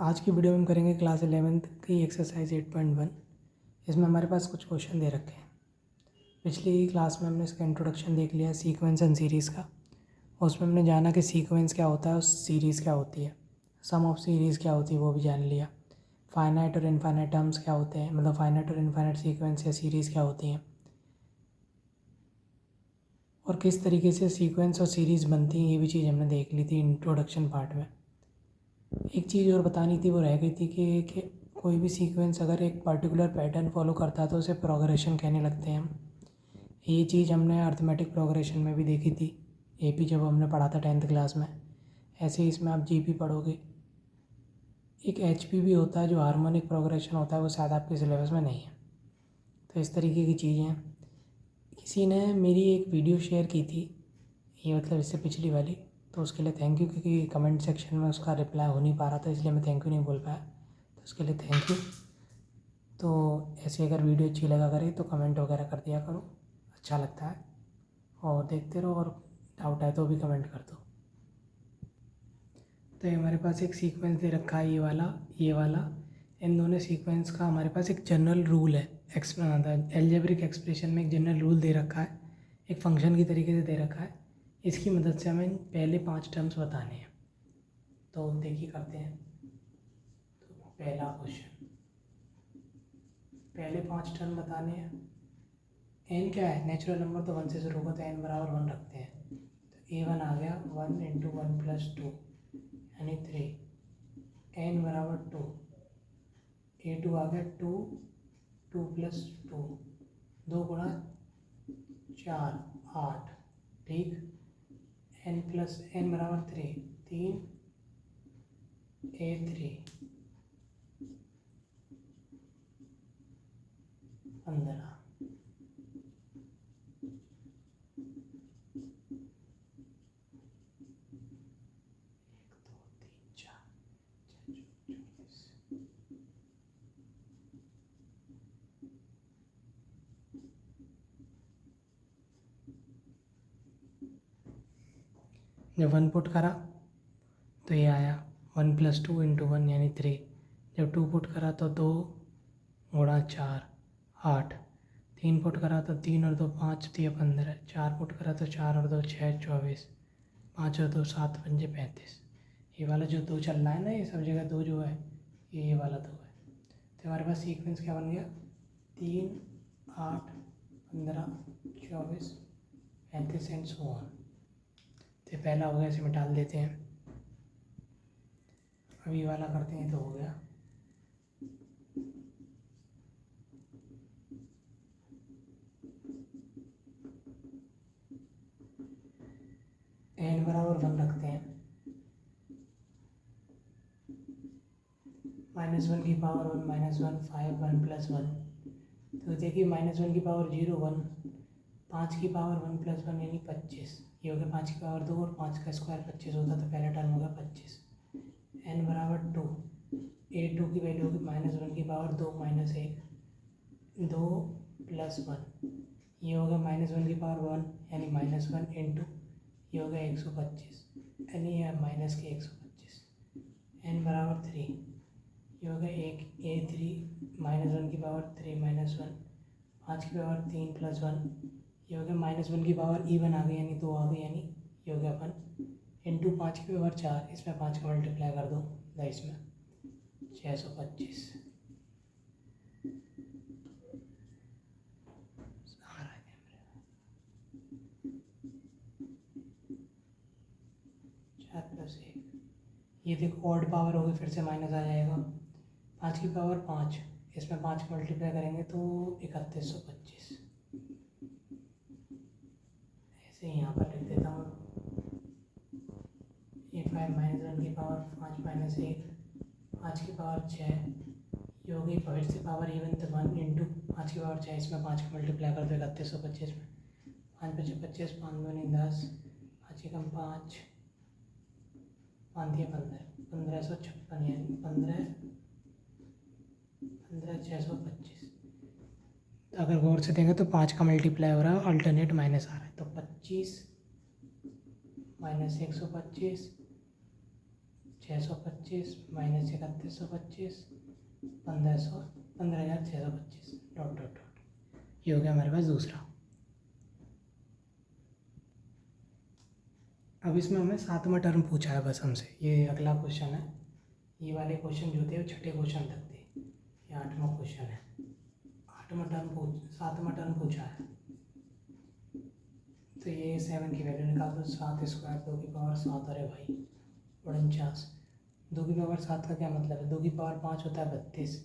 आज की वीडियो में हम करेंगे क्लास 11th की एक्सरसाइज 8.1। इसमें हमारे पास कुछ क्वेश्चन दे रखे हैं। पिछली क्लास में हमने इसका इंट्रोडक्शन देख लिया सीक्वेंस एंड सीरीज़ का। उसमें हमने जाना कि सीक्वेंस क्या होता है और सीरीज़ क्या होती है, सम ऑफ सीरीज़ क्या होती है वो भी जान लिया। फाइनाइट और इनफाइनाइट टर्म्स क्या होते हैं, मतलब फाइनाइट और इनफाइनाइट सीक्वेंस या सीरीज़ क्या होती हैं, और किस तरीके से सीक्वेंस और सीरीज़ बनती हैं, ये भी चीज़ हमने देख ली थी इंट्रोडक्शन पार्ट में। एक चीज़ और बतानी थी, वो रह गई थी कि कोई भी सीक्वेंस अगर एक पर्टिकुलर पैटर्न फॉलो करता है तो उसे प्रोग्रेशन कहने लगते हैं हम। ये चीज़ हमने अर्थमेटिक प्रोग्रेशन में भी देखी थी, एपी जब हमने पढ़ा था 10th क्लास में। ऐसे ही इसमें आप जीपी पढ़ोगे। एक एचपी भी होता है जो हार्मोनिक प्रोग्रेशन होता है, वो शायद आपके सिलेबस में नहीं है। तो इस तरीके की चीज़ें हैं। किसी ने मेरी एक वीडियो शेयर की थी, ये मतलब इससे पिछली वाली, तो उसके लिए थैंक यू, क्योंकि कमेंट सेक्शन में उसका रिप्लाई हो नहीं पा रहा था, इसलिए मैं थैंक यू नहीं बोल पाया, तो उसके लिए थैंक यू। तो ऐसे अगर वीडियो अच्छी लगा करे तो कमेंट वगैरह कर दिया करो, अच्छा लगता है। और देखते रहो, और डाउट है तो भी कमेंट कर दो। तो ये हमारे पास एक सीक्वेंस दे रखा है, ये वाला। इन दोनों सीक्वेंस का हमारे पास एक जनरल रूल है, एल्जेब्रिक एक्सप्रेशन में एक जनरल रूल दे रखा है, एक फंक्शन की तरीके से दे रखा है। इसकी मदद से हमें पहले 5 टर्म्स बताने हैं। तो देखिए करते हैं। तो पहला क्वेश्चन, पहले 5 टर्म बताने हैं। एन क्या है, नेचुरल नंबर तो 1 से शुरू होता है, एन बराबर 1 रखते हैं। तो A1 आ गया 1 इंटू 1+2 यानी 3, एन बराबर 2। A2 आ गया 2, 2+2, 2 गुणा 4 8, ठीक। एन बराबर 3, 3 A3 15। जब 1 पुट करा तो ये आया 1+2 इंटू 1 यानी 3। जब 2 पुट करा तो 2 गुणा 4 8, 3 पुट करा तो 3 और 2 5 दिए 15, 4 पुट करा तो 4 और 2 6 24, 5 और 2 7 पंजे 35। ये वाला जो 2 चल रहा है ना, ये सब जगह 2 जो है, ये वाला 2 है। तो हमारे पास सीक्वेंस क्या बन गया, 3 8 15 24 35 एंड सो ऑन। तो पहला हो गया, इसे मिटा देते हैं। अब ये वाला करते हैं तो हो गया। एन बराबर 1 रखते हैं, -1 की पावर 1 -1 5 1+1। तो देखिए -1 की पावर 0 1, 5 की पावर 1+1 यानी 25। ये हो गया 5 की पावर 2 और 5 का स्क्वायर 25 होता, तो पहला टर्म होगा 25। एन बराबर 2, A2 की वैल्यू होगी -1 की पावर 2 -1, 2 + 1। ये होगा -1 की पावर 1 यानी -1 इंटू ये होगा 125 यानी माइनस के 125। एन बराबर 3, ये होगा एक A3 -1 की पावर 3 -1, 5 की पावर 3 + 1, ये हो गया -1 की पावर इवन आ गई यानी 2 आ गई, यानी ये हो गया 1 इंटू 5 की पावर 4, इसमें 5 का मल्टीप्लाई कर दो 22 में, 625। ये देखो ऑड पावर होगी, फिर से माइनस आ जाएगा। 5 की पावर 5, इसमें 5 को मल्टीप्लाई करेंगे तो 3125। ऐसे ही यहाँ पर लिख देता हूँ, ये 5 -1 की पावर 5 -1, 5 की पावर 6, ये हो गई फिर से पावर इवन, तो 1 इंटू 5 की पावर 6, इसमें 5 को मल्टीप्लाई कर दो 3125 में, 5 5 25, 5 2 10, 5 एकम 5, 5 दिया 15, 1556 यानी 15 625। तो अगर गौर से देंगे तो 5 का मल्टीप्लाई हो रहा है, अल्टरनेट माइनस आ रहा है, तो 25 -125 625 माइनस 3125 15,625 डॉट डॉट डॉट। ये हो गया हमारे पास दूसरा। अब इसमें हमें 7वां टर्म पूछा है बस हमसे, ये अगला क्वेश्चन है। ये वाले क्वेश्चन जो थे वो 6ठे क्वेश्चन तक थे, ये 8वां क्वेश्चन है। 7वां टर्म पूछा है, तो ये 7 की वैल्यू निकाल दो। 7 स्क्वायर 2 की पावर 7, अरे भाई 49। 2 की पावर 7 का क्या मतलब है? 2 की पावर 5 होता है 32,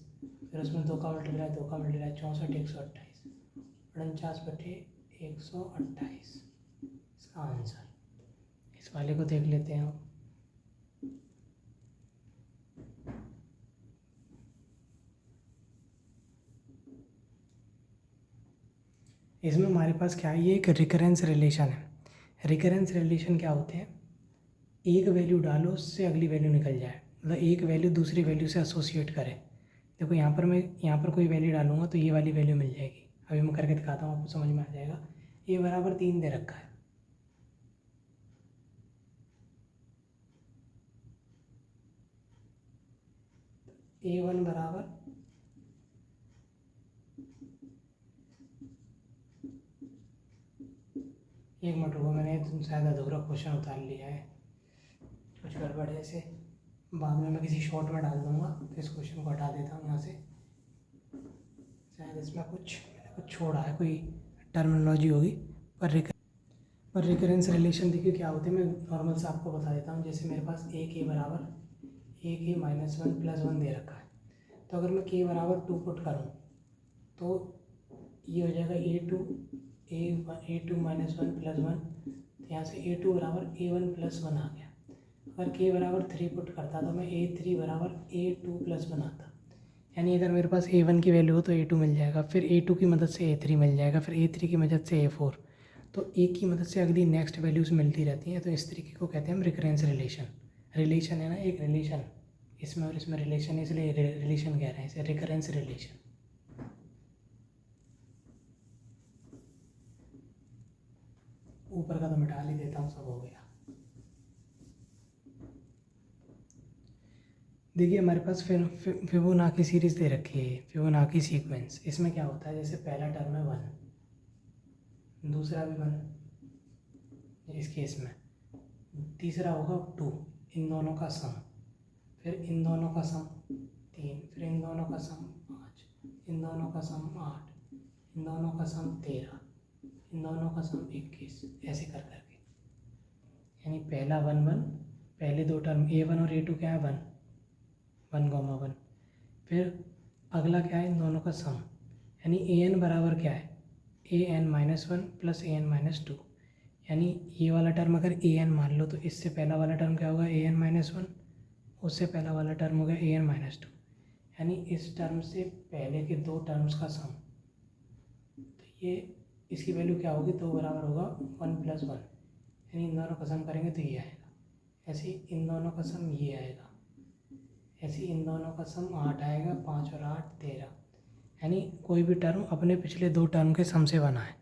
फिर उसमें 2 का मल्टीप्लाई 64, 128। 49/128 इसका आंसर। इस वाले को देख लेते हैं। इसमें हमारे पास क्या है, ये एक रिकरेंस रिलेशन है। रिकरेंस रिलेशन क्या होते हैं? एक वैल्यू डालो, उससे अगली वैल्यू निकल जाए, मतलब एक वैल्यू दूसरी वैल्यू से एसोसिएट करे। देखो यहाँ पर कोई वैल्यू डालूंगा तो ये वाली वैल्यू मिल जाएगी। अभी मैं करके दिखाता हूँ, आपको समझ में आ जाएगा। ये बराबर 3 दे रखा है, A1 बराबर एक मिनट रुको, मैंने शायद अधूरा क्वेश्चन उतार लिया है, कुछ गड़बड़ है। इसे बाद में मैं किसी शॉर्ट में डाल दूँगा, तो इस क्वेश्चन को हटा देता हूँ यहाँ से। शायद इसमें कुछ छोड़ा है, कोई टर्मिनोलॉजी होगी। पर रिकरेंस रिलेशन देखिए क्या होते हैं, मैं नॉर्मल से आपको बता देता हूँ। जैसे मेरे पास ए के बराबर ए के -1 + 1 दे रखा है, तो अगर मैं के बराबर 2 पुट करूँ तो ये हो जाएगा A2 -1 + 1। यहाँ से A2 बराबर A1 + 1 आ गया। अगर के बराबर 3 पुट करता तो मैं A3 बराबर A2 + 1 आता। यानी अगर मेरे पास A1 की वैल्यू हो तो A2 मिल जाएगा, फिर A2 की मदद से A3 मिल जाएगा, फिर A3 की मदद से A4। तो एक की मदद से अगली नेक्स्ट वैल्यूज मिलती रहती हैं। तो इस तरीके को कहते हैं हम रिकरेंस रिलेशन। रिलेशन है ना, एक रिलेशन, इसमें और इसमें रिलेशन है, इसलिए रिलेशन कह रहे हैं इसे, रिकरेंस रिलेशन। ऊपर का तो मिटा ही देता हूँ, सब हो गया। देखिए हमारे पास फिबोनाची सीरीज़ दे रखी है, फिबोनाची सीक्वेंस। इसमें क्या होता है, जैसे पहला टर्म है 1, दूसरा भी 1 इस केस में, तीसरा होगा 2, इन दोनों का सम, फिर इन दोनों का सम 3, फिर इन दोनों का सम 5, इन दोनों का सम 8, इन दोनों का सम 13, इन दोनों का सम 21, ऐसे कर करके। यानी पहला 1 1, पहले दो टर्म A1 और A2 क्या है 1 1, 1। फिर अगला क्या है, इन दोनों का सम, यानी AN बराबर क्या है, AN -1 + AN -2। यानी ये वाला टर्म अगर AN मान लो तो इससे पहला वाला टर्म क्या होगा, AN -1, उससे पहला वाला टर्म हो गया AN -2। यानी इस टर्म से पहले के दो टर्म्स का सम, तो ये इसकी वैल्यू क्या होगी, 2 बराबर होगा 1 + 1। यानी इन दोनों का सम करेंगे तो ये आएगा। ऐसे इन दोनों का सम ये आएगा, ऐसे इन दोनों का सम 8 आएगा, 5 और 8 13। यानी कोई भी टर्म अपने पिछले दो टर्म के सम से बना है।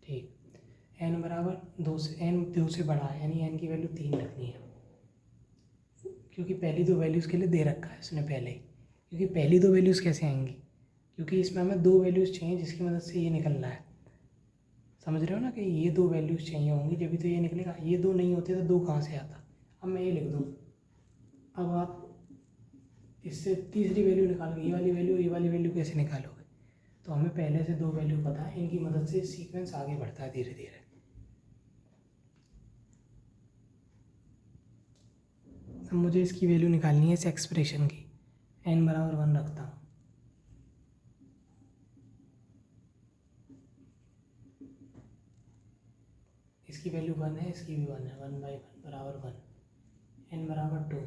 ठीक, n बराबर 2 से, n 2 से बड़ा है, यानी n की वैल्यू 3 रखनी है, क्योंकि पहली दो वैल्यूज़ के लिए दे रखा है इसने पहले ही। क्योंकि पहली दो वैल्यूज़ कैसे आएंगी, क्योंकि इसमें हमें दो वैल्यूज़ चाहिए जिसकी मदद से ये निकल रहा है। समझ रहे हो ना, कि ये दो वैल्यूज़ चाहिए होंगी जब भी तो ये निकलेगा। ये दो नहीं होते तो दो कहाँ से आता। अब मैं ये लिख दूँ, अब आप इससे तीसरी वैल्यू निकालोगे, ये वाली वैल्यू कैसे निकालोगे? तो हमें पहले से दो वैल्यू पता है, इनकी मदद से सीक्वेंस आगे बढ़ता है धीरे धीरे। अब मुझे इसकी वैल्यू निकालनी है इस एक्सप्रेशन की। n बराबर 1 रखता हूँ, इसकी वैल्यू 1 है, इसकी भी 1 है, 1/1 बराबर 1। n बराबर 2,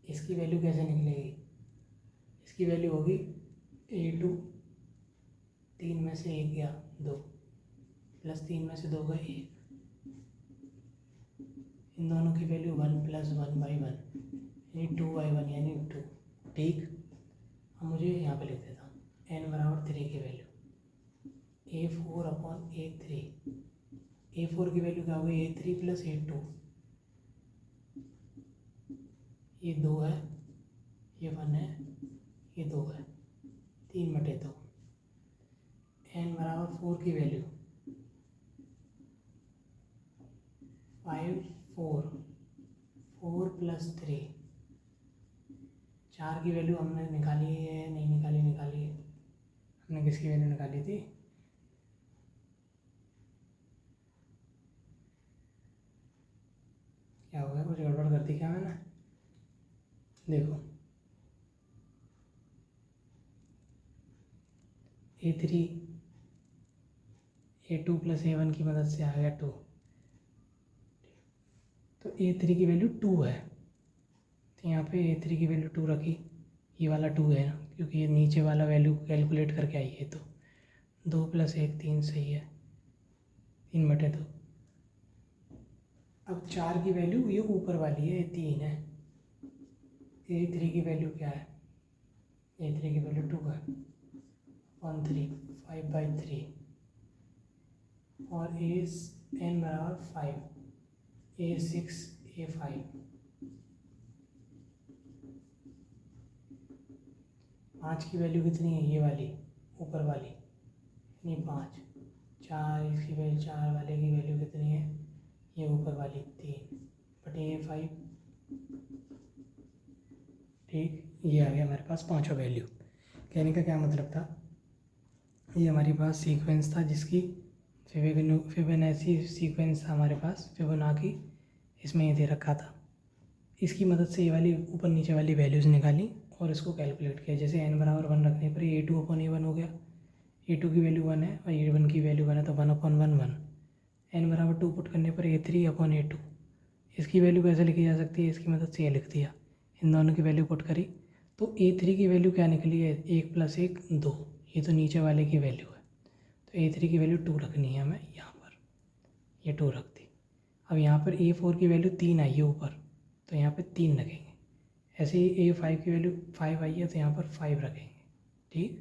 इसकी वैल्यू कैसे निकलेगी, इसकी वैल्यू होगी A2, 3 में से 1 गया 2, + 3 में से 2 गए 1, इन दोनों की वैल्यू 1 + 1/1 यानी 2/1 यानी 2। ठीक, अब मुझे यहाँ पे लिख देता हूँ n बराबर 3 की वैल्यू A4/A3 A4 की वैल्यू क्या होगी, A3 प्लस A2, ये 2 है, ये 1 है, ये 2 है, 3/2। n बराबर 4 की वैल्यू 5, 4 प्लस 3, 4 की वैल्यू हमने निकाली है, नहीं निकाली है, हमने किसकी वैल्यू निकाली थी, क्या हो गया, कुछ गड़बड़ कर दी क्या मैंने, देखो A3 A2 प्लस A1 की मदद से आ गया 2, तो A3 की वैल्यू 2 है, तो यहाँ पे A3 की वैल्यू 2 रखी, ये वाला 2 है ना, क्योंकि ये नीचे वाला वैल्यू कैलकुलेट करके आई है, तो 2 प्लस 1 3 सही है, 3/2। अब 4 की वैल्यू ये ऊपर वाली है, 3 है, A3 की वैल्यू क्या है, A3 की वैल्यू 2 है, 1 3 5/3, और n बराबर 5, A6 A5, 5 की वैल्यू कितनी है, ये वाली ऊपर वाली, नहीं 5, 4 इसकी वैल्यू, 4 वाले की वैल्यू कितनी है, ये ऊपर वाली 3/5, ठीक, ये आ गया हमारे पास पाँचों वैल्यू। कहने का क्या मतलब था, ये हमारे पास सीक्वेंस था जिसकी फिबोनाची सीक्वेंस था हमारे पास, फिबोनाची, इसमें ये दे रखा था, इसकी मदद से ये वाली ऊपर नीचे वाली वैल्यूज़ निकाली और इसको कैलकुलेट किया। जैसे n बराबर 1 रखने पर A2/A1 हो गया, A2 की वैल्यू 1 है और A1 की वैल्यू 1 है, तो 1/1 1। n बराबर 2 पुट करने पर A3/A2, इसकी वैल्यू कैसे लिखी जा सकती है, इसकी मदद से ये लिख दिया, इन दोनों की वैल्यू पुट करी, तो A3 की वैल्यू क्या निकली है, 1 + 1 2, ये तो नीचे वाले की वैल्यू है, तो A3 की वैल्यू 2 रखनी है हमें यहाँ पर, ये 2 रख दी। अब यहाँ पर A4 की वैल्यू 3 आई है ऊपर, तो यहाँ पर 3 रखेंगे, ऐसे ही A5 की वैल्यू 5 आई है, तो यहाँ पर 5 रखेंगे, ठीक।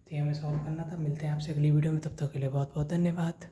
तो ये हमें सॉल्व करना था। मिलते हैं आपसे अगली वीडियो में, तब तक के लिए बहुत बहुत धन्यवाद।